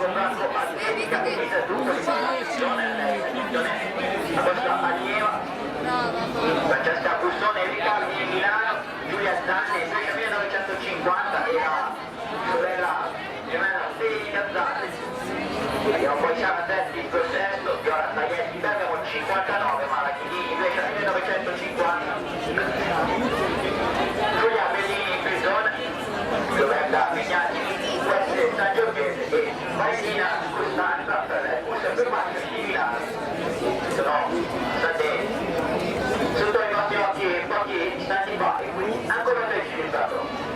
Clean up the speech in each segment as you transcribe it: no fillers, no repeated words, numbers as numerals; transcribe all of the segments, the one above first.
comprato atletica, finita tutto di formazione, lei a questa allieva, Francesca Bussone, Riccardi di Milano, Giulia Zanni, invece 1950 era sorella gemella Federica Zanni. Abbiamo poi Sara Tetti in processo, Viola Taglietti Bergamo 59, Malachini invece 1950, Giulia Bellini in prigione, Roberta Mignati West San Giorgese e Valentina Costanza sempre Marco di Milano. Sono state sotto i nostri occhi pochi istanti fa e quindi ancora registrato.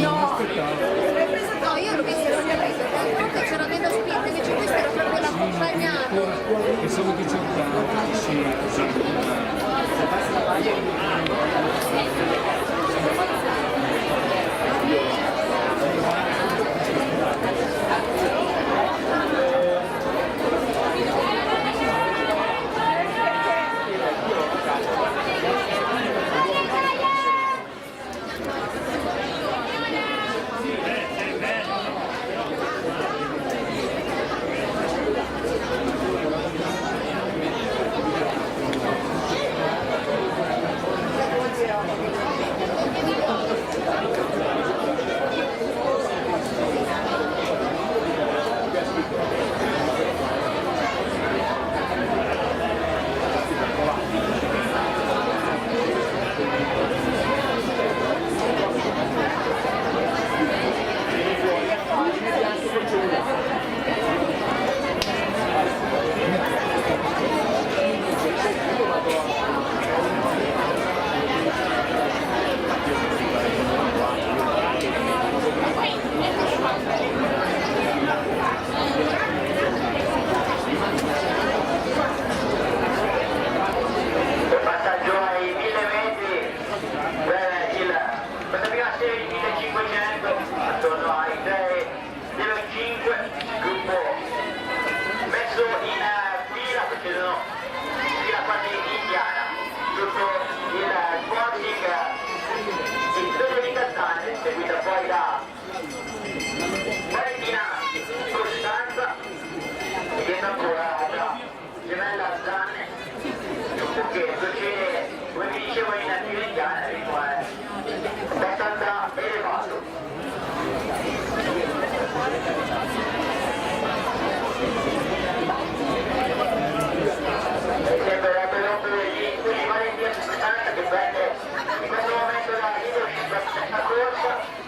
No, io l'ho visto, non mi ha preso, comunque c'era meno spinta, invece questo era proprio l'accompagnato. E sono 18 anni, sì, seguita poi da Valentina Costanza e viene ancora da gemella Zanne, perché procede, come vi dicevo, in attività indiana, il ritmo è abbastanza elevato. Sembrerebbe rompere gli impulsi Valentina Costanza che prende in questo momento la leadership della corsa.